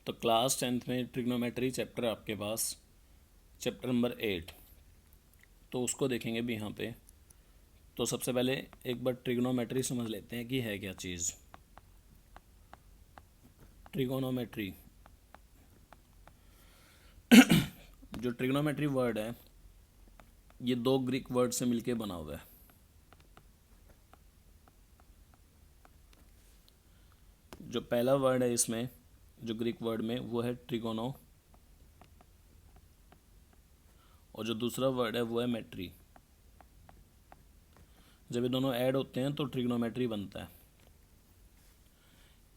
तो class 10th में trigonometry chapter आपके पास चैप्टर नंबर 8, तो उसको देखेंगे भी यहाँ पे। तो सबसे पहले एक बार ट्रिग्नोमेट्री समझ लेते हैं कि है क्या चीज़। ट्रिगोनोमेट्री, जो ट्रिग्नोमेट्री वर्ड है ये दो ग्रीक वर्ड से मिलके बना हुआ है। जो पहला वर्ड है इसमें, जो ग्रीक वर्ड में, वो है ट्रिगोनो, और जो दूसरा वर्ड है वो है मेट्री। जब ये दोनों ऐड होते हैं तो ट्रिग्नोमेट्री बनता है।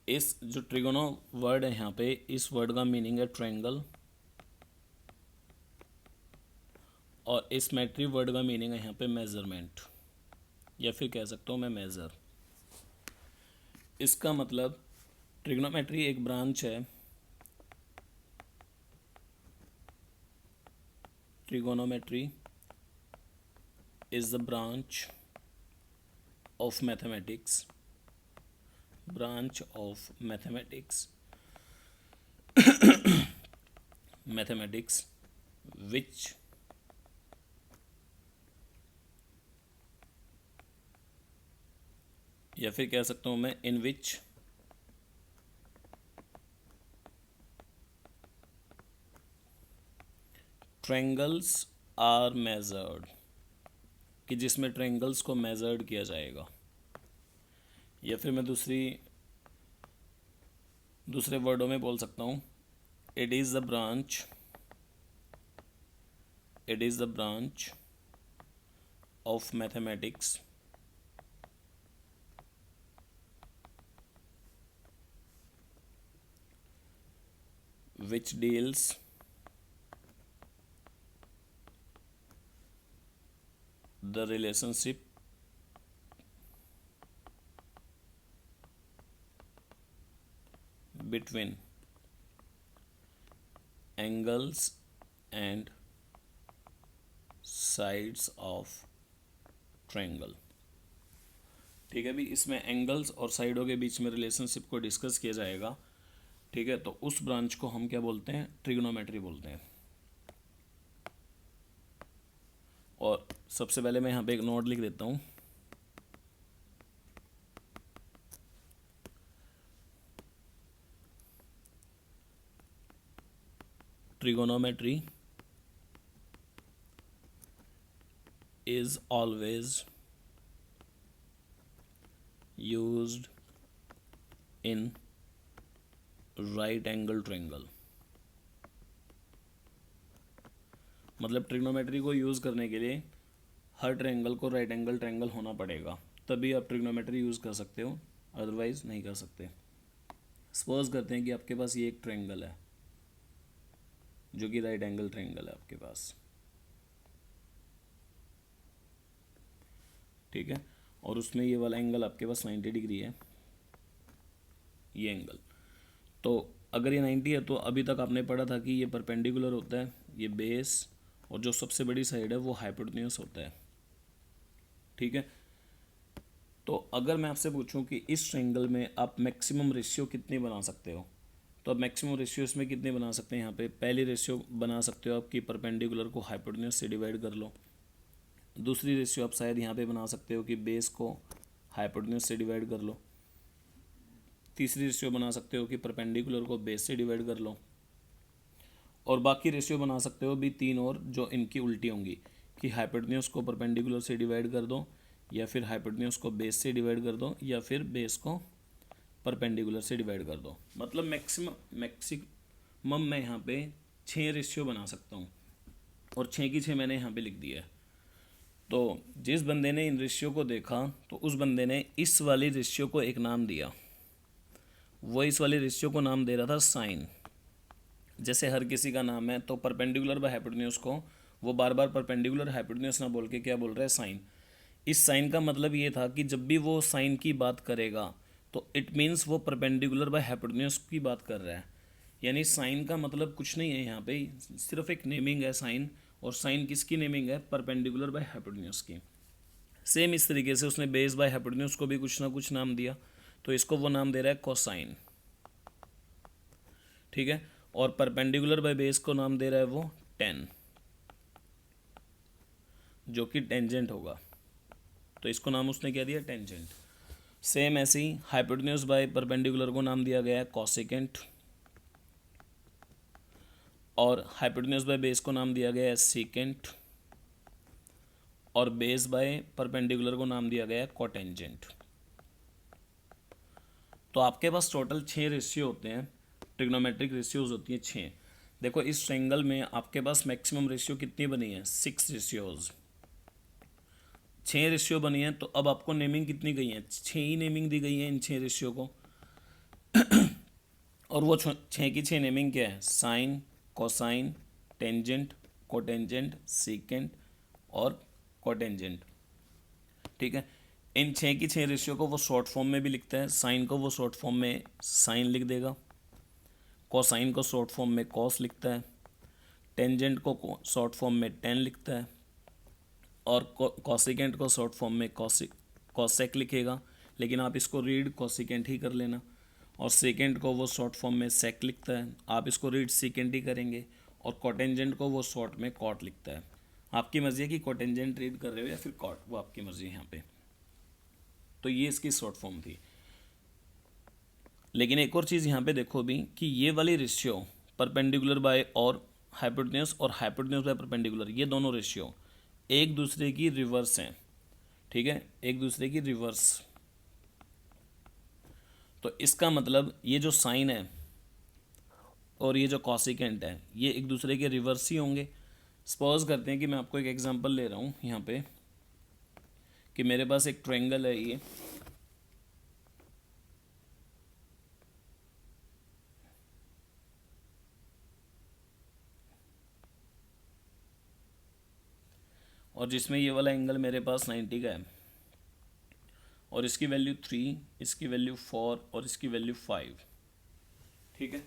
इस जो ट्रिगोनो वर्ड है यहाँ पे, इस वर्ड का मीनिंग है ट्रायंगल, और इस मेट्री वर्ड का मीनिंग है यहाँ पे मेजरमेंट, या फिर कह सकता हूँ मैं मेज़र। इसका मतलब ट्रिग्नोमेट्री एक ब्रांच है, trigonometry is the branch of mathematics, branch of mathematics which या फिर कह सकता हूँ मैं इन विच ट्रायंगल्स आर मेजर्ड, कि जिसमें ट्रायंगल्स को मेजर्ड किया जाएगा। या फिर मैं दूसरे वर्डों में बोल सकता हूँ, it is the branch of mathematics which deals the relationship between angles and sides of triangle। ठीक है भी, इसमें एंगल्स और साइडों के बीच में रिलेशनशिप को डिस्कस किया जाएगा। ठीक है, तो उस ब्रांच को हम क्या बोलते हैं? ट्रिग्नोमेट्री बोलते हैं। और सबसे पहले मैं यहाँ पे एक नोट लिख देता हूँ। Trigonometry is always used in right angle triangle। मतलब ट्रिग्नोमेट्री को यूज़ करने के लिए हर ट्रायंगल को राइट एंगल ट्रायंगल होना पड़ेगा, तभी आप ट्रिग्नोमेट्री यूज़ कर सकते हो, अदरवाइज नहीं कर सकते। सपोज करते हैं कि आपके पास ये एक ट्रायंगल है जो कि राइट एंगल ट्रायंगल है आपके पास, ठीक है, और उसमें ये वाला एंगल आपके पास 90 डिग्री है, ये एंगल। तो अगर ये 90 है तो अभी तक आपने पढ़ा था कि ये परपेंडिकुलर होता है, ये बेस, और जो सबसे बड़ी साइड है वो हाइपोटेन्यूस होता है। ठीक है, तो अगर मैं आपसे पूछूं कि इस ट्रायंगल में आप मैक्सिमम रेशियो कितनी बना सकते हो, तो आप मैक्सिमम रेशियो इसमें कितने बना सकते हैं? यहाँ पे पहली रेशियो बना सकते हो आपकी परपेंडिकुलर को हाइपोटेन्यूस से डिवाइड कर लो। दूसरी रेशियो आप शायद यहाँ पे बना सकते हो कि बेस को हाइपोटेन्यूस से डिवाइड कर लो। तीसरी रेशियो बना सकते हो कि परपेंडिकुलर को बेस से डिवाइड कर लो। और बाकी रेशियो बना सकते हो भी 3 और, जो इनकी उल्टी होंगी, कि हाइपोटेन्यूस को परपेंडिकुलर से डिवाइड कर दो, या फिर हाइपोटेन्यूस को बेस से डिवाइड कर दो, या फिर बेस को परपेंडिकुलर से डिवाइड कर दो। मतलब मैक्सिमम मैं यहाँ पे 6 रेशियो बना सकता हूँ, और 6 की 6 मैंने यहाँ पे लिख दिया है। तो जिस बंदे ने इन रेशियो को देखा तो उस बंदे ने इस वाली रेशियो को एक नाम दिया, वो इस वाली रेशियो को नाम दे रहा था साइन। जैसे हर किसी का नाम है, तो परपेंडिकुलर बाय हाइपोटेन्यूस को वो बार बार परपेंडिकुलर हाइपोटेन्यूस ना बोल के क्या बोल रहा है? साइन। इस साइन का मतलब ये था कि जब भी वो साइन की बात करेगा तो इट मीन्स वो परपेंडिकुलर बाय हाइपोटेन्यूस की बात कर रहा है। यानी साइन का मतलब कुछ नहीं है यहाँ पे, सिर्फ एक नेमिंग है साइन, और साइन किसकी नेमिंग है? परपेंडिकुलर बाय हाइपोटेन्यूस की। सेम इस तरीके से उसने बेस बाय हाइपोटेन्यूस को भी कुछ ना कुछ नाम दिया, तो इसको वो नाम दे रहा है कोसाइन। ठीक है, और परपेंडिकुलर बाय बेस को नाम दे रहा है वो 10, जो कि टेंजेंट होगा, तो इसको नाम उसने क्या दिया, टेंजेंट। सेम ऐसे ही हाइपोटेन्यूज बाय परपेंडिकुलर को नाम दिया गया है कॉसेकेंट, और हाइपोटेन्यूज बाय बेस को नाम दिया गया है सीकेंट, और बेस बाय परपेंडिकुलर को नाम दिया गया है कोटेंजेंट। तो आपके पास टोटल 6 रेशियो होते हैं, ट्रिग्नोमेट्रिक रेशियोज होती हैं 6। देखो इस ट्रायंगल में आपके पास मैक्सिमम रेशियो कितनी बनी है, 6 रेशियोज, 6 रेशियो बनी है। तो अब आपको नेमिंग कितनी गई है, 6 ही नेमिंग दी गई है इन 6 रेशियो को। और वो 6 की 6 नेमिंग क्या है, sine, cosine, tangent, cotangent, secant और कोटेंजेंट। ठीक है, इन 6 की 6 रेशियो को वो शॉर्ट फॉर्म में भी लिखता है। साइन को वो शॉर्ट फॉर्म में साइन लिख देगा, कोसाइन को शॉर्ट फॉर्म में कॉस लिखता है, टेंजेंट को शॉर्ट फॉर्म में टेन लिखता है, और कॉसिकेंट को शॉर्ट फॉर्म में कॉसेक लिखेगा, लेकिन आप इसको रीड कॉसिकेंट ही कर लेना। और सेकेंट को वो शॉर्ट फॉर्म में सेक लिखता है, आप इसको रीड सीकेंट ही करेंगे। और कोटेंजेंट को वो शॉर्ट में कॉट लिखता है। आपकी मर्जी है कि कोटेंजेंट रीड कर रहे हो या फिर कॉट, वो आपकी मर्जी है यहाँ पे। तो ये इसकी शॉर्ट फॉर्म थी। लेकिन एक और चीज़ यहाँ पे देखो भी कि ये वाली रेशियो परपेंडिकुलर बाय और हाइपोटेन्यूज और हाइपोटेन्यूज बाय परपेंडिकुलर, ये दोनों रेशियो एक दूसरे की रिवर्स हैं। ठीक है, एक दूसरे की रिवर्स। तो इसका मतलब ये जो साइन है और ये जो कॉसिकेंट है, ये एक दूसरे के रिवर्स ही होंगे। सपोज करते हैं कि मैं आपको एक एग्जांपल ले रहा हूँ यहाँ पे, कि मेरे पास एक ट्रायंगल है ये, और जिसमें ये वाला एंगल मेरे पास 90 का है, और इसकी वैल्यू 3, इसकी वैल्यू 4 और इसकी वैल्यू 5। ठीक है,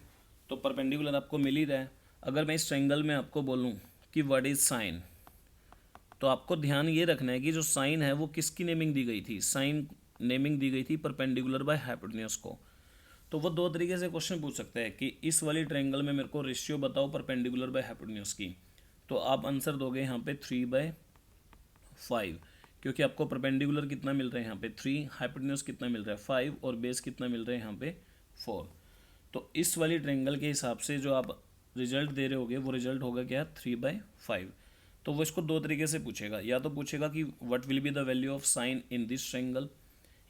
तो परपेंडिकुलर आपको मिल ही रहा है। अगर मैं इस ट्रायंगल में आपको बोलूँ कि व्हाट इज साइन, तो आपको ध्यान ये रखना है कि जो साइन है वो किसकी नेमिंग दी गई थी, साइन नेमिंग दी गई थी परपेंडिकुलर बाय हाइपोटेन्यूज को। तो वो दो तरीके से क्वेश्चन पूछ सकता है कि इस वाली ट्रायंगल में मेरे को रेशियो बताओ परपेंडिकुलर बाय हाइपोटेन्यूज की, तो आप आंसर दोगे यहाँ पे 3/5, क्योंकि आपको परपेंडिकुलर कितना मिल रहा है यहाँ पे 3, हाइपोटेन्यूज कितना मिल रहा है 5, और बेस कितना मिल रहा है यहाँ पे 4। तो इस वाली ट्रायंगल के हिसाब से जो आप रिजल्ट दे रहे होगे वो रिजल्ट होगा क्या, 3/5। तो वो इसको दो तरीके से पूछेगा, या तो पूछेगा कि what will be the value of sine in this triangle,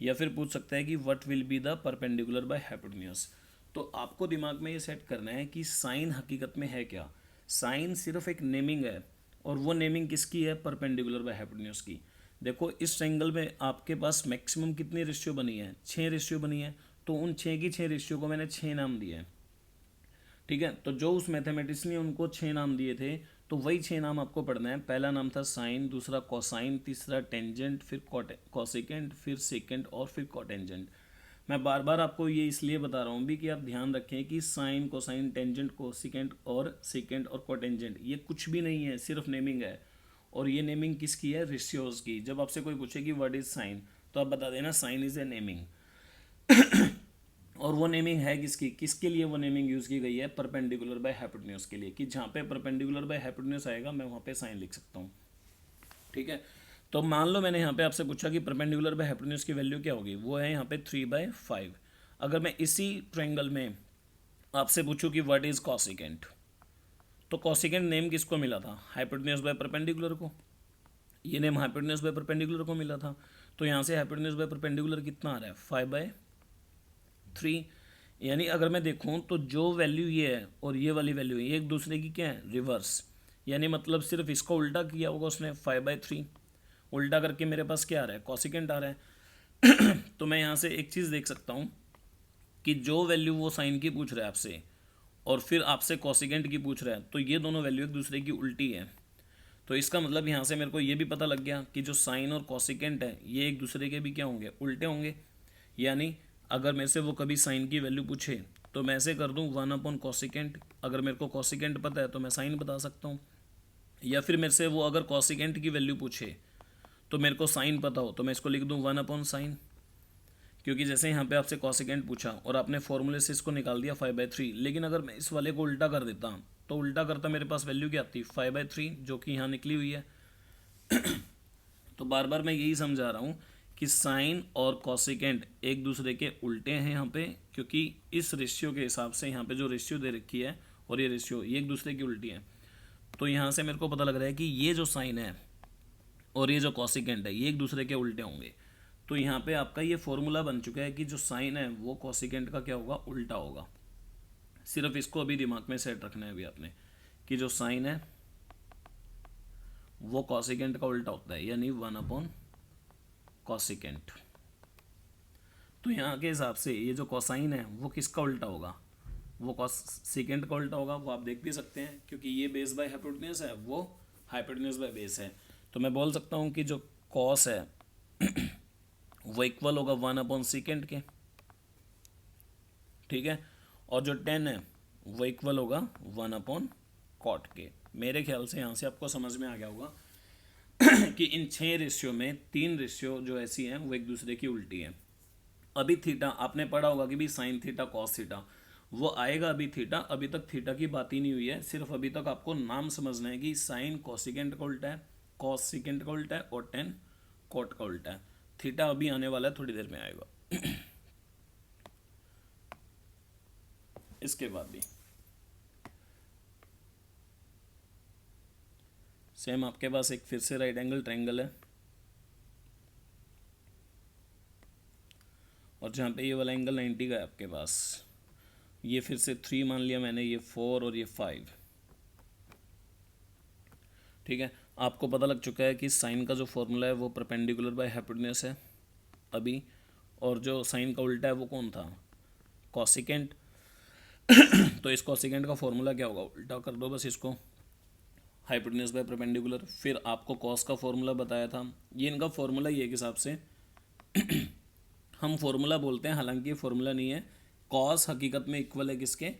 या फिर पूछ सकता है कि what will be the perpendicular by hypotenuse. तो आपको दिमाग में ये सेट करना है कि साइन हकीकत में है क्या। साइन सिर्फ एक नेमिंग है, और वो नेमिंग किसकी है, परपेंडिकुलर बाय हाइपोटेन्यूज की। देखो इस ट्रायंगल में आपके पास मैक्सिमम कितनी रेशियो बनी है, 6 रेशियो बनी है। तो उन 6 की 6 रेशियो को मैंने 6 नाम दिए हैं। ठीक है, तो जो उस मैथमेटिक्स ने उनको 6 नाम दिए थे, तो वही 6 नाम आपको पढ़ना है। पहला नाम था साइन, दूसरा कोसाइन, तीसरा टेंजेंट, फिर कॉसिकेंट, फिर सेकेंट और फिर कोटेंजेंट। मैं बार बार आपको ये इसलिए बता रहा हूँ भी कि आप ध्यान रखें कि साइन, कोसाइन, टेंजेंट, कोसिकेंट और सेकेंट और कोटेंजेंट ये कुछ भी नहीं है, सिर्फ नेमिंग है। और ये नेमिंग किसकी है, रेशियोज की। जब आपसे कोई पूछे कि व्हाट इज साइन, तो आप बता देना साइन इज ए नेमिंग। और वो नेमिंग है किसकी, किसके लिए वो नेमिंग यूज़ की गई है, परपेंडिकुलर बाय हाइपोटेन्यूज के लिए, कि जहाँ पे परपेंडिकुलर बाय हाइपोटेन्यूज आएगा मैं वहाँ पे साइन लिख सकता हूँ। ठीक है, तो मान लो मैंने यहाँ पे आपसे पूछा कि परपेंडिकुलर बाय हाइपोटेन्यूज की वैल्यू क्या होगी, वो है यहाँ पे 3/5। अगर मैं इसी ट्रायंगल में आपसे पूछूं कि व्हाट इज कॉसिकेंट, तो कॉसिकेंट नेम किसको मिला था, हाइपोटेन्यूज बाय परपेंडिकुलर को। ये नेम हाइपोटेन्यूज बाय परपेंडिकुलर को मिला था। तो यहाँ से हाइपोटेन्यूज बाय परपेंडिकुलर कितना आ रहा है, 5/3। यानी अगर मैं देखूँ तो जो वैल्यू ये है और ये वाली वैल्यू है, ये एक दूसरे की क्या है, रिवर्स। यानी मतलब सिर्फ इसको उल्टा किया होगा उसने, 5/3 उल्टा करके मेरे पास क्या आ रहा है, कॉसिकेंट आ रहा है। तो मैं यहाँ से एक चीज़ देख सकता हूँ कि जो वैल्यू वो साइन की पूछ रहा है आपसे, और फिर आपसे कॉसिकेंट की पूछ रहा है, तो ये दोनों वैल्यू एक दूसरे की उल्टी है। तो इसका मतलब यहाँ से मेरे को ये भी पता लग गया कि जो साइन और कॉसिकेंट है ये एक दूसरे के भी क्या होंगे, उल्टे होंगे। यानी अगर मेरे से वो कभी साइन की वैल्यू पूछे तो मैं ऐसे कर दूँ 1/कॉसिकेंट। अगर मेरे को कॉसिकेंट पता है तो मैं साइन बता सकता हूँ। या फिर मेरे से वो अगर कॉसिकेंट की वैल्यू पूछे तो मेरे को साइन पता हो तो मैं इसको लिख दूँ 1/साइन। क्योंकि जैसे यहाँ पे आपसे कॉसिकेंट पूछा और आपने फॉर्मूले से इसको निकाल दिया 5/3, लेकिन अगर मैं इस वाले को उल्टा कर देता तो उल्टा करता मेरे पास वैल्यू क्या आती 5/3, जो कि यहाँ निकली हुई है। तो बार बार मैं यही समझा रहा हूँ कि साइन और कॉसिकेंट एक दूसरे के उल्टे हैं यहाँ पे, क्योंकि इस रेशियो के हिसाब से यहाँ पे जो रेशियो दे रखी है और ये रेशियो ये एक दूसरे की उल्टी है। तो यहाँ से मेरे को पता लग रहा है कि ये जो साइन है और ये जो कॉसिकेंट है ये एक दूसरे के उल्टे होंगे। तो यहाँ पे आपका ये फॉर्मूला बन चुका है कि जो साइन है वो कॉसिकेंट का क्या होगा, उल्टा होगा। सिर्फ इसको अभी दिमाग में सेट रखना है अभी आपने, कि जो साइन है वो कॉसिकेंट का उल्टा होता है, यानी 1 कॉसिकेंट। तो यहाँ के हिसाब से ये जो कोसाइन है वो किसका उल्टा होगा, वो कॉसिकेंट का उल्टा होगा। वो आप देख भी सकते हैं, क्योंकि ये बेस बाय हाइपोटेन्यूज है, वो हाइपोटेन्यूज बाय बेस है। तो मैं बोल सकता हूँ कि जो कॉस है वो इक्वल होगा 1/सेकेंड के, ठीक है। और जो 10 है वो इक्वल होगा 1/कॉट के। मेरे ख्याल से यहाँ से आपको समझ में आ गया होगा कि इन 6 रेशियो में 3 रेशियो जो ऐसी हैं वो एक दूसरे की उल्टी हैं। अभी थीटा आपने पढ़ा होगा कि भी साइन थीटा कॉस थीटा, वो आएगा अभी थीटा। अभी तक थीटा की बात ही नहीं हुई है, सिर्फ अभी तक आपको नाम समझना है कि साइन कॉसिकेंट का उल्टा है, कॉस सिकेंट का उल्टा है और 10 कॉट का उल्टा है। थीटा अभी आने वाला है, थोड़ी देर में आएगा। इसके बाद भी सेम आपके पास एक फिर से राइट एंगल ट्रायंगल है, और जहाँ पे ये वाला एंगल 90 का है आपके पास, ये फिर से 3 मान लिया मैंने, ये 4 और ये 5, ठीक है। आपको पता लग चुका है कि साइन का जो फॉर्मूला है वो परपेंडिकुलर बाय हाइपोटेन्यूज है अभी, और जो साइन का उल्टा है वो कौन था, कॉसिकेंट। तो इस कॉसिकेंट का फॉर्मूला क्या होगा, उल्टा कर दो बस इसको, हाइपोटेन्यूज बाय परपेंडिकुलर। फिर आपको कॉस का फॉर्मूला बताया था, ये इनका फॉर्मूला ही है एक हिसाब से। हम फॉर्मूला बोलते हैं, हालांकि ये फॉर्मूला नहीं है। कॉस हकीकत में इक्वल है किसके,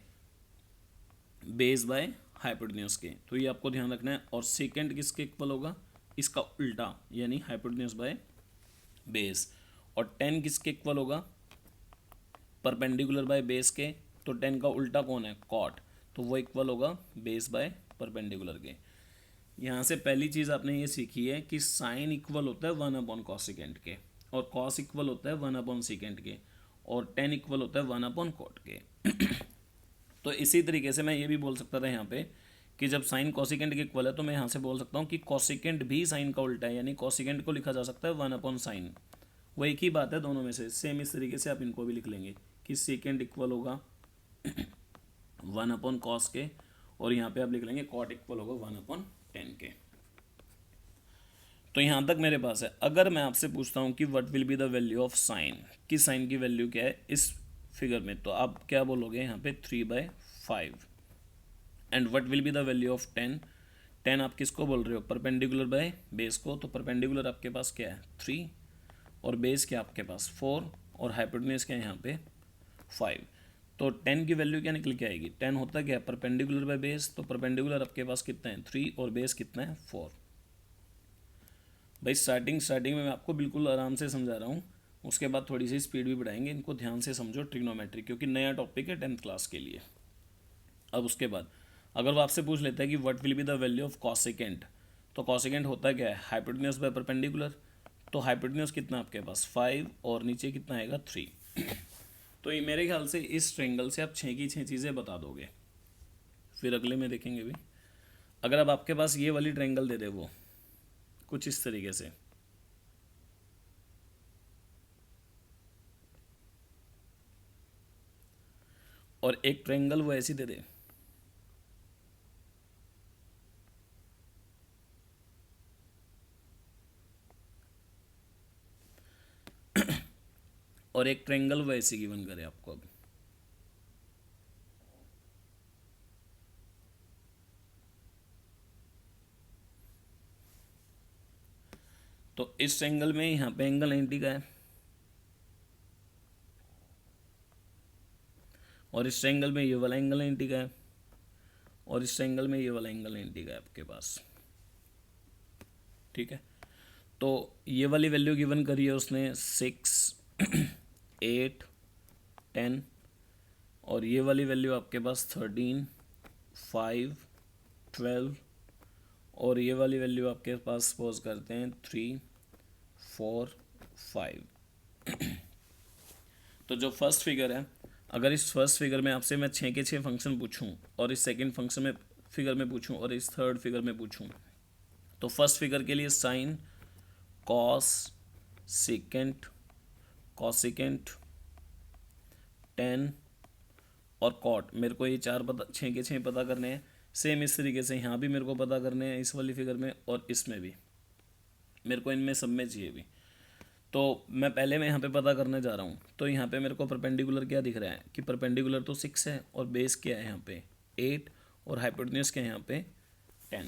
बेस बाय हाइपोटेन्यूज के, तो ये आपको ध्यान रखना है। और सेकेंड किसके इक्वल होगा, इसका उल्टा, यानी हाइपोटेन्यूज बाय बेस। और 10 किसके इक्वल होगा, परपेंडिकुलर बाय बेस के। तो 10 का उल्टा कौन है, कॉट, तो वो इक्वल होगा बेस बाय परपेंडिकुलर के। यहाँ से पहली चीज़ आपने ये सीखी है कि साइन इक्वल होता है 1/कॉसिकेंट के, और कॉस इक्वल होता है 1/सेकेंट के, और 10 इक्वल होता है 1/कॉट के। तो इसी तरीके से मैं ये भी बोल सकता था यहाँ पे कि जब साइन कॉसिकेंट के इक्वल है, तो मैं यहाँ से बोल सकता हूँ कि कॉसिकेंट भी साइन का उल्टा है, यानी कॉसिकेंट को लिखा जा सकता है 1/साइन। वो एक ही बात है दोनों में से। सेम इस तरीके से आप इनको भी लिख लेंगे कि सेकेंड इक्वल होगा 1/कॉस के, और यहाँ पे आप लिख लेंगे कॉट इक्वल होगा 1/10 के। तो यहाँ तक मेरे पास है। अगर मैं आपसे पूछता हूँ कि what will be the value of sign, कि साइन की वैल्यू क्या है इस फिगर में, तो आप क्या बोलोगे यहाँ पे 3/5। And what will be the value of 10, 10 आप किसको बोल रहे हो, परपेंडिकुलर बाय बेस को। तो परपेंडिकुलर आपके पास क्या है 3, और बेस क्या आपके पास 4, और हाइपोटेन्यूज क्या है यहाँ पे 5। तो 10 की वैल्यू क्या निकल के आएगी, 10 होता क्या है परपेंडिकुलर बाय बेस, तो परपेंडिकुलर आपके पास कितना है 3, और बेस कितना है 4। भाई स्टार्टिंग में मैं आपको बिल्कुल आराम से समझा रहा हूँ, उसके बाद थोड़ी सी स्पीड भी बढ़ाएंगे। इनको ध्यान से समझो, ट्रिग्नोमेट्री, क्योंकि नया टॉपिक है 10th क्लास के लिए। अब उसके बाद अगर वो आपसे पूछ लेता है कि what will be the value of cosecant, तो कॉसिकेंट होता क्या है, हाइपोटेन्यूज बाय परपेंडिकुलर। तो हाइपोटेन्यूज कितना आपके पास 5, और नीचे कितना आएगा 3। तो ये मेरे ख्याल से इस ट्रायंगल से आप 6 की 6 चीज़ें बता दोगे। फिर अगले में देखेंगे भी। अगर अब आपके पास ये वाली ट्रायंगल दे दे वो कुछ इस तरीके से, और एक ट्रायंगल वो ऐसी दे दे, और एक ट्रायंगल वो ऐसी गिवन करे आपको। अब तो इस ट्रायंगल में यहाँ पे एंगल 90 का है, और इस ट्रायंगल में ये वाला एंगल 90 का है, और इस ट्रायंगल में ये वाला एंगल 90 का है आपके पास, ठीक है। तो ये वाली वैल्यू गिवन करी है उसने 6 8, 10, और ये वाली वैल्यू आपके पास 13, 5, 12, और ये वाली वैल्यू आपके पास सपोज करते हैं 3, 4, 5। तो जो फर्स्ट फिगर है, अगर इस फर्स्ट फिगर में आपसे मैं 6 के 6 फंक्शन पूछूं और इस सेकंड फंक्शन में फिगर में पूछूं और इस थर्ड फिगर में पूछूं, तो फर्स्ट फिगर के लिए sine, cos, secant, cosecant, tan और कॉट, मेरे को ये 6 के 6 पता करने हैं। सेम इस तरीके से यहाँ भी मेरे को पता करने हैं, इस वाली फिगर में और इसमें भी मेरे को, इनमें सब में चाहिए भी। तो मैं यहाँ पे पता करने जा रहा हूँ। तो यहाँ पे मेरे को परपेंडिकुलर क्या दिख रहा है कि परपेंडिकुलर तो 6 है और बेस क्या है यहाँ पे 8 और हाइपोटेन्यूज क्या है यहाँ पे 10।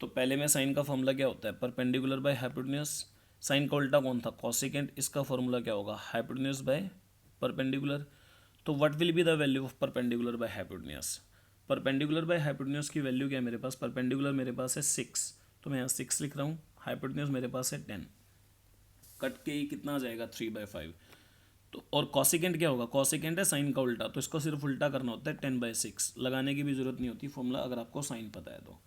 तो पहले में साइन का फॉर्मूला क्या होता है, परपेंडिकुलर बाय हाइपोटेन्यूज। साइन का उल्टा कौन था, कॉसिकेंट। इसका फॉर्मूला क्या होगा, हाइपोटेन्यूज बाय परपेंडिकुलर। तो what will be the value of perpendicular by hypotenuse. Perpendicular by hypotenuse की वैल्यू क्या है मेरे पास, परपेंडिकुलर मेरे पास है 6, तो मैं यहाँ 6 लिख रहा हूँ। हाइपोटेन्यूज मेरे पास है 10, कट के ही कितना आ जाएगा 3/5। तो और कॉसिकेंट क्या होगा, कॉसिकेंट है साइन का उल्टा, तो इसको सिर्फ उल्टा करना होता है 10/6, लगाने की भी जरूरत नहीं होती फॉर्मूला अगर आपको साइन पता है तो।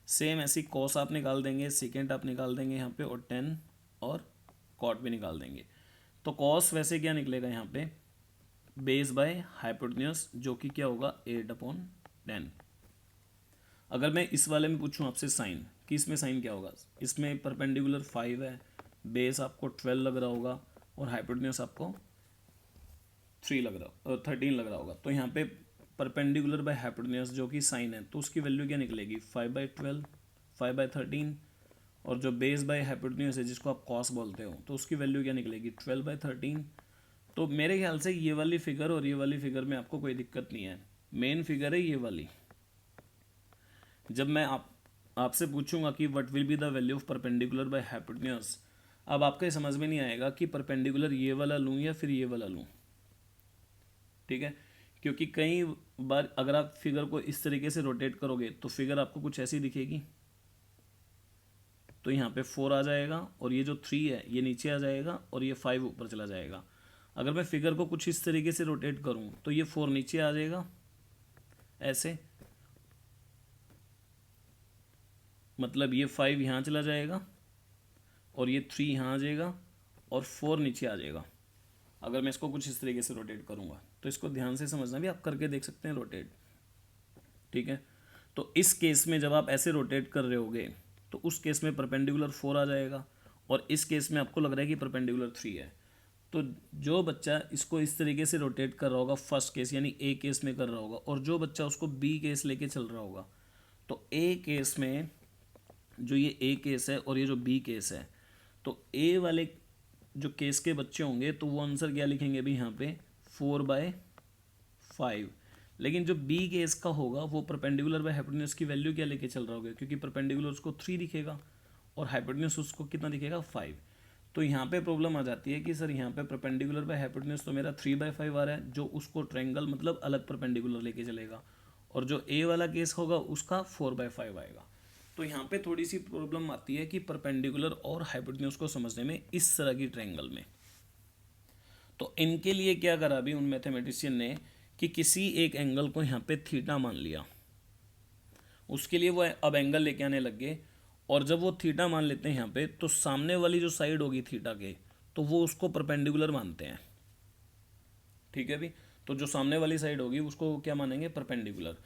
सेम ऐसी कॉस आप निकाल देंगे, सेकेंट आप निकाल देंगे यहाँ पे, और 10 और कॉट भी निकाल देंगे। तो कॉस वैसे क्या निकलेगा यहाँ पे, बेस बाय हाइपोटेन्यूज, जो कि क्या होगा 8/10। अगर मैं इस वाले में पूछूं आपसे साइन, कि इसमें साइन क्या होगा, इसमें परपेंडिकुलर 5 है, बेस आपको 12 लग रहा होगा और हाइपोटेन्यूज आपको 13 लग रहा होगा। तो यहाँ पे परपेंडिकुलर बाय हाइपोटेन्यूज जो कि साइन है, तो उसकी वैल्यू क्या निकलेगी 5/12, 5/13, और जो बेस बाय हाइपोटेन्यूज है जिसको आप कॉस बोलते हो, तो उसकी वैल्यू क्या निकलेगी 12/13। तो मेरे ख्याल से ये वाली फिगर और ये वाली फिगर में आपको कोई दिक्कत नहीं है। मेन फिगर है ये वाली। जब मैं आपसे पूछूंगा कि what will be the value of perpendicular by hypotenuse, अब आपके समझ में नहीं आएगा कि परपेंडिकुलर ये वाला लूँ या फिर ये वाला लूँ, ठीक है। क्योंकि कई बार अगर आप फिगर को इस तरीके से रोटेट करोगे तो फिगर आपको कुछ ऐसी दिखेगी। तो यहाँ पे 4 आ जाएगा और ये जो 3 है ये नीचे आ जाएगा और ये 5 ऊपर चला जाएगा। अगर मैं फिगर को कुछ इस तरीके से रोटेट करूँ तो ये 4 नीचे आ जाएगा ऐसे, मतलब ये 5 यहाँ चला जाएगा और ये 3 यहाँ आ जाएगा और 4 नीचे आ जाएगा। अगर मैं इसको कुछ इस तरीके से रोटेट करूँगा तो इसको ध्यान से समझना, भी आप करके देख सकते हैं रोटेट, ठीक है। तो इस केस में जब आप ऐसे रोटेट कर रहे होगे तो उस केस में परपेंडिकुलर 4 आ जाएगा और इस केस में आपको लग रहा है कि परपेंडिकुलर 3 है। तो जो बच्चा इसको इस तरीके से रोटेट कर रहा होगा फर्स्ट केस यानी ए केस में कर रहा होगा, और जो बच्चा उसको बी केस लेके चल रहा होगा, तो ए केस में जो ये ए केस है और ये जो बी केस है, तो ए वाले जो केस के बच्चे होंगे तो वो आंसर क्या लिखेंगे भी यहाँ पे 4/5। लेकिन जो बी केस का होगा वो परपेंडिकुलर बाय हाइपोटेन्यूज की वैल्यू क्या लेके चल रहा होगा, क्योंकि परपेंडिकुलर उसको 3 दिखेगा और हाइपोटेन्यूज उसको कितना दिखेगा 5। तो यहाँ पे प्रॉब्लम आ जाती है कि सर यहाँ पे परपेंडिकुलर बाय हाइपोटेन्यूज तो मेरा 3/5 आ रहा है, जो उसको ट्रायंगल मतलब अलग परपेंडिकुलर लेके चलेगा, और जो ए वाला केस होगा उसका 4/5 आएगा। तो यहाँ पे थोड़ी सी प्रॉब्लम आती है कि परपेंडिकुलर और हाइपोटेन्यूज को समझने में इस तरह की ट्रायंगल में। तो इनके लिए क्या करा अभी उन मैथमेटिशियन ने कि किसी एक एंगल को यहाँ पे थीटा मान लिया, उसके लिए वो अब एंगल लेके आने लग गए, और जब वो थीटा मान लेते हैं यहाँ पे तो सामने वाली जो साइड होगी थीटा के, तो वो उसको परपेंडिकुलर मानते हैं, ठीक है भी। तो जो सामने वाली साइड होगी उसको क्या मानेंगे, परपेंडिकुलर।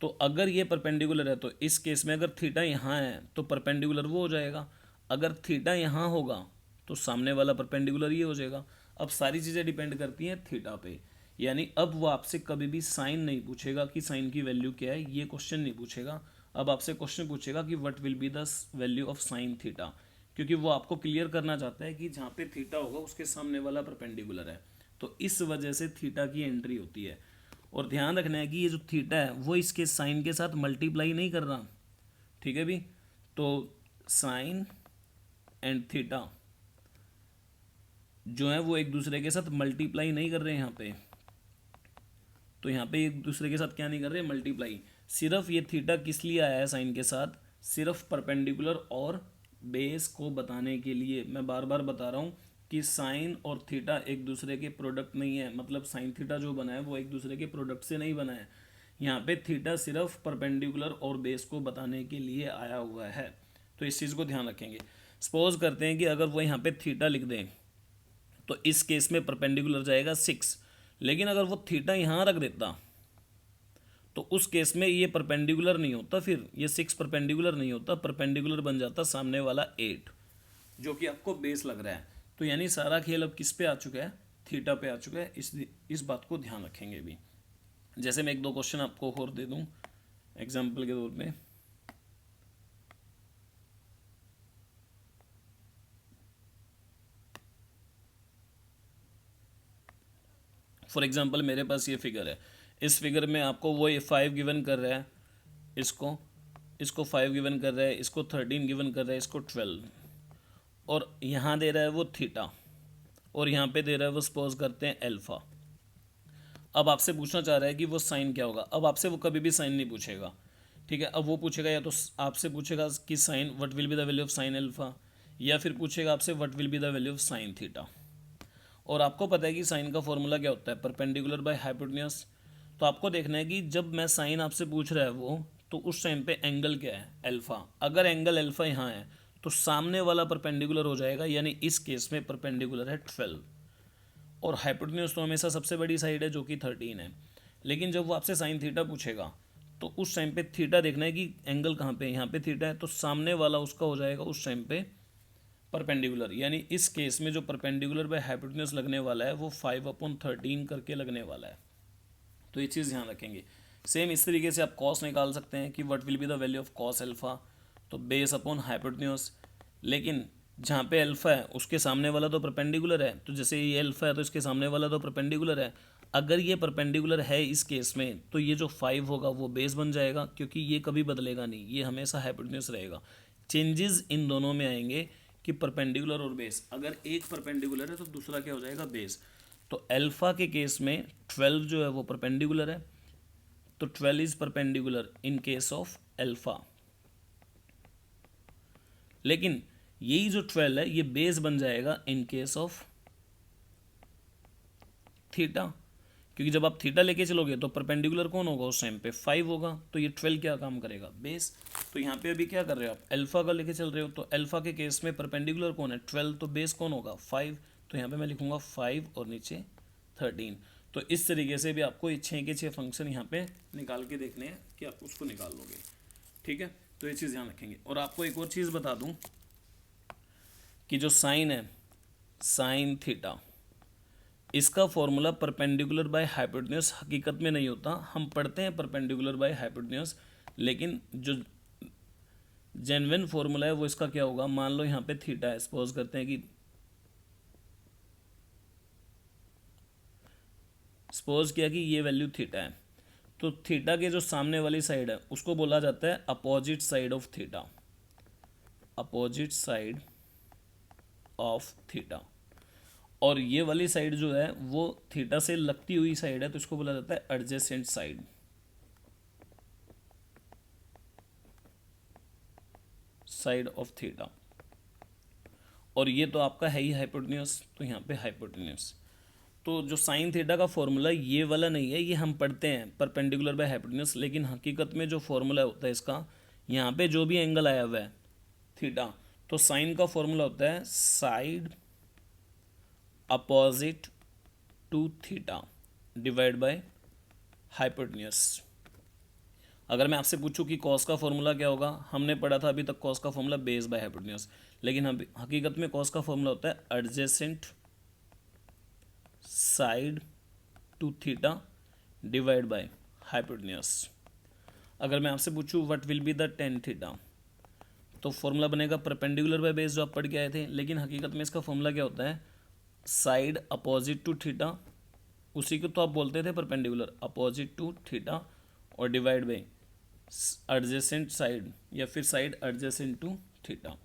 तो अगर ये परपेंडिकुलर है तो इस केस में अगर थीटा यहाँ है तो परपेंडिकुलर वो हो जाएगा, अगर थीटा यहाँ होगा तो सामने वाला परपेंडिकुलर ये हो जाएगा। अब सारी चीज़ें डिपेंड करती हैं थीटा पे, यानी अब वो आपसे कभी भी साइन नहीं पूछेगा कि साइन की वैल्यू क्या है, ये क्वेश्चन नहीं पूछेगा। अब आपसे क्वेश्चन पूछेगा कि what will be the value of sine theta, क्योंकि वो आपको क्लियर करना चाहता है कि जहाँ पे थीटा होगा उसके सामने वाला परपेंडिकुलर है। तो इस वजह से थीटा की एंट्री होती है। और ध्यान रखना है कि ये जो थीटा है वो इसके साइन के साथ मल्टीप्लाई नहीं कर रहा, ठीक है भी। तो साइन एंड थीटा जो है वो एक दूसरे के साथ मल्टीप्लाई नहीं कर रहे हैं यहाँ पे। तो यहाँ पे एक दूसरे के साथ क्या नहीं कर रहे, मल्टीप्लाई। सिर्फ ये थीटा किस लिए आया है साइन के साथ, सिर्फ परपेंडिकुलर और बेस को बताने के लिए। मैं बार बार बता रहा हूँ कि साइन और थीटा एक दूसरे के प्रोडक्ट नहीं है, मतलब साइन थीटा जो बना है वो एक दूसरे के प्रोडक्ट से नहीं बना है। यहाँ पे थीटा सिर्फ परपेंडिकुलर और बेस को बताने के लिए आया हुआ है, तो इस चीज़ को ध्यान रखेंगे। सपोज करते हैं कि अगर वो यहाँ पे थीटा लिख दें तो इस केस में परपेंडिकुलर जाएगा 6, लेकिन अगर वो थीटा यहाँ रख देता तो उस केस में ये परपेंडिकुलर नहीं होता, फिर ये 6 परपेंडिकुलर नहीं होता, परपेंडिकुलर बन जाता सामने वाला 8, जो कि आपको बेस लग रहा है। तो यानी सारा खेल अब किस पे आ चुका है, थीटा पे आ चुका है। इस बात को ध्यान रखेंगे भी। जैसे मैं एक दो क्वेश्चन आपको और दे दूं एग्जाम्पल के तौर पे। फॉर एग्जाम्पल मेरे पास ये फिगर है, इस फिगर में आपको वो ये 5 गिवन कर रहा है, इसको 5 गिवन कर रहा है, इसको 13 गिवन कर रहा है, इसको 12, और यहाँ दे रहा है वो थीटा, और यहाँ पे दे रहा है वो सपोज करते हैं अल्फा। अब आपसे पूछना चाह रहा है कि वो साइन क्या होगा। अब आपसे वो कभी भी साइन नहीं पूछेगा, ठीक है। अब वो पूछेगा या तो आपसे पूछेगा कि sine what will be the value of sine alpha, या फिर पूछेगा आपसे what will be the value of sine theta. और आपको पता है कि साइन का फॉर्मूला क्या होता है, परपेंडिकुलर बाय हाइपोटेन्यूज। तो आपको देखना है कि जब मैं साइन आपसे पूछ रहा है वो, तो उस टाइम पे एंगल क्या है, अल्फा। अगर एंगल अल्फा यहाँ है तो सामने वाला परपेंडिकुलर हो जाएगा, यानी इस केस में परपेंडिकुलर है 12, और हाइपोटेन्यूज तो हमेशा सबसे बड़ी साइड है जो कि 13 है। लेकिन जब वो आपसे साइन थीटा पूछेगा तो उस टाइम पे थीटा देखना है कि एंगल कहाँ पे, यहाँ पे थीटा है, तो सामने वाला उसका हो जाएगा उस टाइम पे परपेंडिकुलर, यानी इस केस में जो परपेंडिकुलर बाय हाइपोटेन्यूज लगने वाला है वो 5/13 करके लगने वाला है। तो ये चीज़ ध्यान रखेंगे। सेम इस तरीके से आप कॉस निकाल सकते हैं कि what will be the value of cos alpha, तो बेस अपॉन हाइपोटेन्यूज। लेकिन जहाँ पे अल्फा है उसके सामने वाला तो परपेंडिकुलर है, तो जैसे ये अल्फा है तो इसके सामने वाला तो परपेंडिकुलर है। अगर ये परपेंडिकुलर है इस केस में तो ये जो 5 होगा वो बेस बन जाएगा, क्योंकि ये कभी बदलेगा नहीं, ये हमेशा हाइपोटेन्यूज रहेगा। चेंजेस इन दोनों में आएंगे कि परपेंडिकुलर और बेस। अगर एक परपेंडिकुलर है तो दूसरा क्या हो जाएगा, बेस। तो अल्फा के केस में 12 जो है वो परपेंडिकुलर है, तो 12 is perpendicular in case of alpha. लेकिन यही जो 12 है ये बेस बन जाएगा इन केस ऑफ थीटा, क्योंकि जब आप थीटा लेके चलोगे तो परपेंडिकुलर कौन होगा उस टाइम पे, 5 होगा, तो ये 12 क्या काम करेगा, बेस। तो यहाँ पे अभी क्या कर रहे हो आप, अल्फा का लेके चल रहे हो, तो अल्फा के केस में परपेंडिकुलर कौन है, 12, तो बेस कौन होगा, 5। तो यहाँ पे मैं लिखूंगा 5 और नीचे 13। तो इस तरीके से भी आपको 6 के 6 फंक्शन यहाँ पे निकाल के देखने हैं कि आप उसको निकाल लोगे, ठीक है। तो ये चीज़ ध्यान रखेंगे। और आपको एक और चीज़ बता दूँ कि जो साइन है, साइन थीटा, इसका फॉर्मूला परपेंडिकुलर बाय हाइपोटेन्यूज हकीकत में नहीं होता। हम पढ़ते हैं परपेंडिकुलर बाय हाइपोटेन्यूज, लेकिन जो जेन्युइन फॉर्मूला है वो इसका क्या होगा, मान लो यहाँ पे थीटा है, सपोज करते हैं कि सपोज किया कि ये वैल्यू थीटा है, तो थीटा के जो सामने वाली साइड है उसको बोला जाता है opposite side of theta, opposite side of theta. और ये वाली साइड जो है वो थीटा से लगती हुई साइड है, तो इसको बोला जाता है adjacent side, side of theta. और ये तो आपका है ही हाइपोटेन्यूज, तो यहाँ पे हाइपोटेन्यूज। तो जो साइन थीटा का फॉर्मूला ये वाला नहीं है, ये हम पढ़ते हैं परपेंडिकुलर बाय हाइपोटेन्यूज, लेकिन हकीकत में जो फॉर्मूला होता है इसका, यहाँ पे जो भी एंगल आया हुआ है थीटा, तो साइन का फॉर्मूला होता है side opposite to theta divide by hypotenuse. अगर मैं आपसे पूछूं कि कॉस का फॉर्मूला क्या होगा, हमने पढ़ा था अभी तक कॉस का फॉर्मूला बेस बाय हाइपोटेन्यूज, लेकिन हकीकत में कॉस का फॉर्मूला होता है adjacent side to theta divide by hypotenuse. अगर मैं आपसे पूछूं what will be the tan theta, तो फॉर्मूला बनेगा परपेंडिकुलर बाय बेस जो आप पढ़ के आए थे, लेकिन हकीकत में इसका फॉर्मूला क्या होता है, साइड अपोजिट टू थीटा, उसी को तो आप बोलते थे परपेंडिकुलर, अपोजिट टू थीटा, और डिवाइड बाय एडजेसेंट साइड, या फिर side adjacent to theta,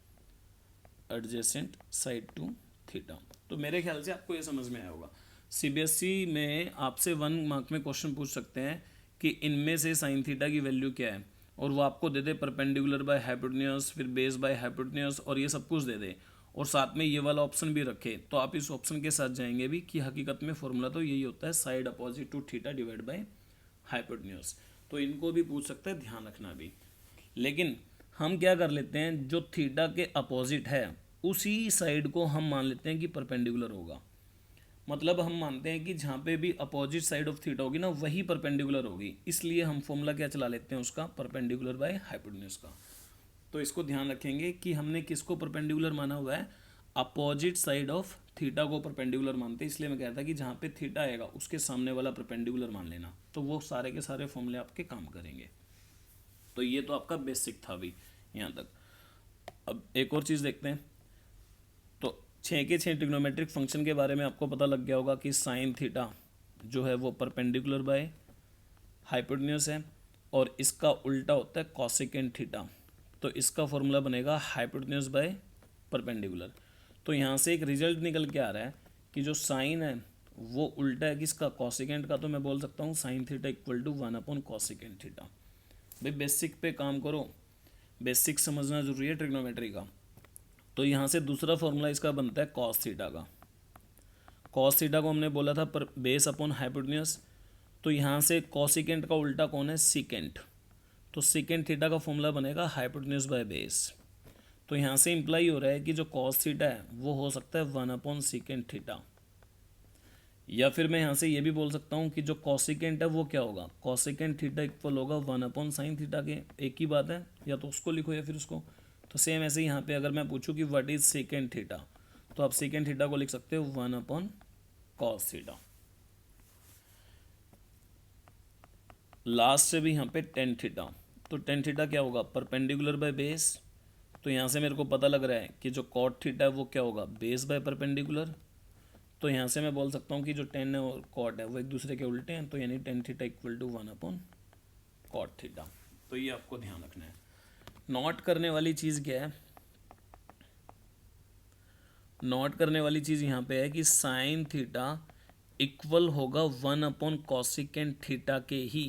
adjacent side to theta. तो मेरे ख्याल से आपको ये समझ में आया होगा। सीबीएसई में आपसे 1 मार्क में क्वेश्चन पूछ सकते हैं कि इनमें से साइन थीटा की वैल्यू क्या है, और वो आपको दे दे परपेंडिकुलर बाय हाइपोटेन्यूज, फिर बेस बाय हाइपोटेन्यूज, और ये सब कुछ दे दे, और साथ में ये वाला ऑप्शन भी रखे तो आप इस ऑप्शन के साथ जाएंगे भी कि हकीकत में फॉर्मूला तो यही होता है, side opposite to theta divide by hypotenuse. तो इनको भी पूछ सकते हैं, ध्यान रखना भी। लेकिन हम क्या कर लेते हैं, जो थीटा के अपोजिट है उसी साइड को हम मान लेते हैं कि परपेंडिकुलर होगा। मतलब हम मानते हैं कि जहाँ पे भी अपोजिट साइड ऑफ थीटा होगी ना वही परपेंडिकुलर होगी, इसलिए हम फॉर्मूला क्या चला लेते हैं उसका, परपेंडिकुलर बाय हाइपोटेन्यूज का। तो इसको ध्यान रखेंगे कि हमने किसको परपेंडिकुलर माना हुआ है, अपोजिट साइड ऑफ थीटा को परपेंडिकुलर मानते हैं। इसलिए मैं कहता कि जहाँ पे थीटा आएगा उसके सामने वाला परपेंडिकुलर मान लेना, तो वो सारे के सारे फॉर्मूले आपके काम करेंगे। तो ये तो आपका बेसिक था भी यहाँ तक। अब एक और चीज़ देखते हैं। तो 6 के 6 ट्रिग्नोमेट्रिक फंक्शन के बारे में आपको पता लग गया होगा कि साइन थीटा जो है वो परपेंडिकुलर बाय हाइपोटेन्यूज है और इसका उल्टा होता है कॉसेकेंट थीटा। तो इसका फॉर्मूला बनेगा हाइपोटेन्यूज बाय परपेंडिकुलर। तो यहाँ से एक रिजल्ट निकल के आ रहा है कि जो साइन है वो उल्टा है किसका, कॉसेकेंट का। तो मैं बोल सकता हूँ sine theta equal to 1 upon cosecant theta. भाई बेसिक पे काम करो, बेसिक समझना जरूरी है ट्रिग्नोमेट्री का। तो यहाँ से दूसरा फॉर्मूला इसका बनता है कॉस थीटा का। कॉस थीटा को हमने बोला था पर बेस अपॉन हाइपोटेन्यूज। तो यहाँ से कॉसिकेंट का उल्टा कौन है, सीकेंट। तो सीकेंट थीटा का फॉर्मूला बनेगा हाइपोटेन्यूज बाय बेस। तो यहाँ से इंप्लाई हो रहा है कि जो कॉस थीटा है वो हो सकता है 1 अपॉन सीकेंट थीटा। या फिर मैं यहाँ से ये भी बोल सकता हूँ कि जो कॉसिकेंट है वो क्या होगा, कॉसिकेंट थीटा इक्वल होगा 1 अपॉन साइन थीटा के। एक ही बात है, या तो उसको लिखो या फिर उसको। तो सेम ऐसे यहाँ पे अगर मैं पूछूं कि व्हाट इज सेकेंड थीटा, तो आप सेकेंड थीटा को लिख सकते हो 1 अपॉन कॉस थीटा। लास्ट से भी यहाँ पे टेन थीटा। तो टेन थीटा क्या होगा, परपेंडिकुलर बाय बेस। तो यहाँ से मेरे को पता लग रहा है कि जो कॉट थीटा है वो क्या होगा, बेस बाय परपेंडिकुलर। तो यहाँ से मैं बोल सकता हूँ कि जो टेन है और कॉट है वो एक दूसरे के उल्टे हैं। तो यानी tan theta equal to 1 upon cot theta. तो ये आपको ध्यान रखना है। नोट करने वाली चीज़ क्या है, नोट करने वाली चीज़ यहाँ पे है कि साइन थीटा इक्वल होगा 1 अपॉन कॉसिकेंट थीटा के ही।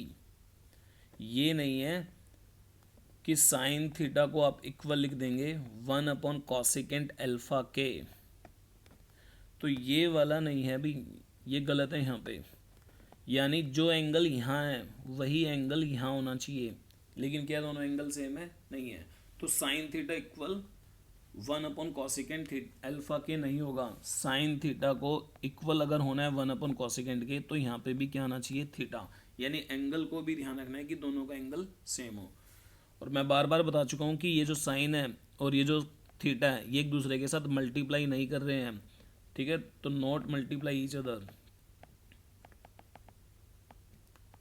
ये नहीं है कि साइन थीटा को आप इक्वल लिख देंगे 1 अपॉन कॉसिकेंट अल्फा के। तो ये वाला नहीं है भी, ये गलत है यहाँ पे। यानी जो एंगल यहाँ है वही एंगल यहाँ होना चाहिए, लेकिन क्या दोनों एंगल सेम है, नहीं है। तो sign theta equal 1 upon cosecant alpha के नहीं होगा। साइन थीटा को इक्वल अगर होना है 1 अपॉन कॉसिकेंट के तो यहाँ पे भी क्या आना चाहिए, थीटा। यानी एंगल को भी ध्यान रखना है कि दोनों का एंगल सेम हो। और मैं बार बार बता चुका हूँ कि ये जो साइन है और ये जो थीटा है ये एक दूसरे के साथ मल्टीप्लाई नहीं कर रहे हैं, ठीक है। तो not multiply each other,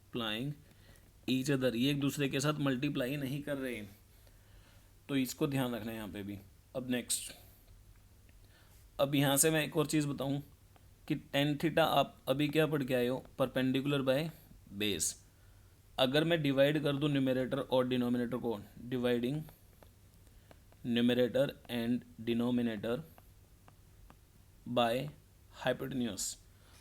applying each other, ये एक दूसरे के साथ मल्टीप्लाई नहीं कर रहे हैं। तो इसको ध्यान रखना है यहाँ पे भी। अब नेक्स्ट, अब यहाँ से मैं एक और चीज़ बताऊँ कि टेन थीटा आप अभी क्या पढ़ के आए हो, परपेंडिकुलर बाय बेस। अगर मैं डिवाइड कर दूँ न्यूमरेटर और डिनोमिनेटर को, dividing numerator and denominator by hypotenuse,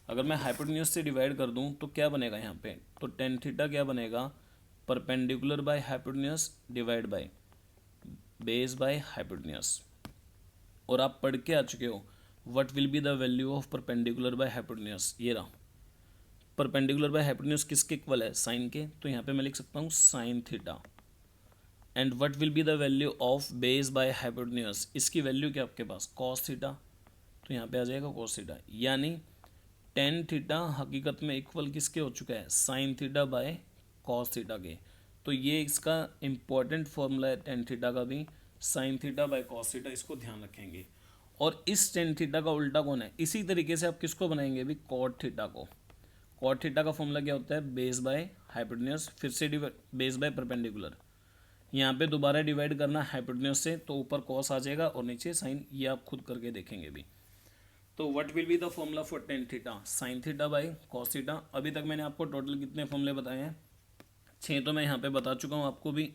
अगर मैं हाइपोटेन्यूज से डिवाइड कर दूं तो क्या बनेगा यहाँ पे, तो टेन थीटा क्या बनेगा, perpendicular by hypotenuse divide by base by hypotenuse. और आप पढ़ के आ चुके हो what will be the value of perpendicular by hypotenuse. ये रहा, परपेंडिकुलर बाय हाइपोटेन्यूज किसके इक्वल है, साइन के। तो यहाँ पे मैं लिख सकता हूँ sine theta. And what will be the value of base by hypotenuse, इसकी वैल्यू क्या आपके पास, कॉस थीटा। तो यहाँ पे आ जाएगा कॉस थीटा। यानी टेन थीटा हकीकत में इक्वल किसके हो चुका है, sine theta by cos theta के। तो ये इसका इंपॉर्टेंट फॉर्मूला है टेन थीटा का भी, sine theta by cos theta, इसको ध्यान रखेंगे। और इस टेन थीटा का उल्टा कौन है, इसी तरीके से आप किसको बनाएंगे भी, कॉट थीटा को। कॉट थीटा का फॉर्मूला क्या होता है, बेस बाय हाइपोटेन्यूज, फिर से बेस बाय परपेंडिकुलर। यहाँ पे दोबारा डिवाइड करना हाइपोटेन्यूज से, तो ऊपर कॉस आ जाएगा और नीचे साइन, ये आप खुद करके देखेंगे भी। तो what will be the formula for tan theta, sine theta by cos theta. अभी तक मैंने आपको टोटल कितने फॉर्मूले बताए हैं, 6 तो मैं यहाँ पे बता चुका हूँ आपको भी,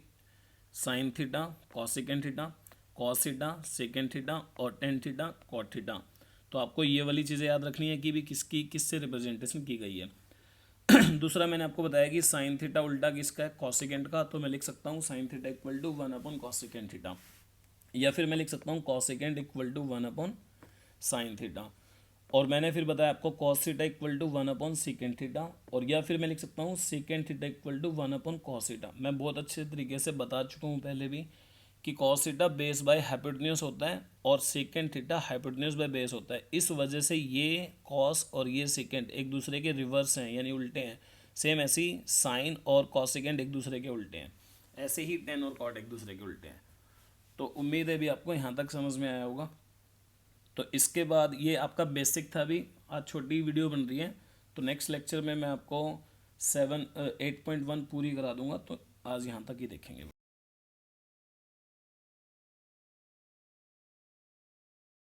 sine theta, cosecant theta, cos theta, second theta और टेन थीटा, कॉट थीटा। तो आपको ये वाली चीज़ें याद रखनी है कि भी किसकी किससे रिप्रेजेंटेशन की गई है। दूसरा मैंने आपको बताया कि साइन थीटा उल्टा किसका है, कॉसिकेंट का। तो मैं लिख सकता हूँ sine theta equal to 1 upon cosecant theta. या फिर मैं लिख सकता हूँ cosecant equal to 1/sin theta, और मैंने फिर बताया आपको cos theta equal to secant theta, और या फिर मैं लिख सकता हूँ secant theta equal to cos theta. मैं बहुत अच्छे तरीके से बता चुका हूँ पहले भी कि cos theta base by hypotenuse होता है और second theta hypotenuse by base होता है। इस वजह से ये कॉस और ये सेकेंड एक दूसरे के रिवर्स हैं, यानी उल्टे हैं। सेम ऐसे ही साइन और कॉस सेकेंड एक दूसरे के उल्टे हैं, ऐसे ही टेन और कॉट एक दूसरे के उल्टे हैं। तो उम्मीद है भी आपको यहाँ तक समझ में आया होगा। तो इसके बाद ये आपका बेसिक था, भी आज छोटी वीडियो बन रही है, तो नेक्स्ट लेक्चर में मैं आपको 8.1 पूरी करा दूंगा। तो आज यहाँ तक ही देखेंगे।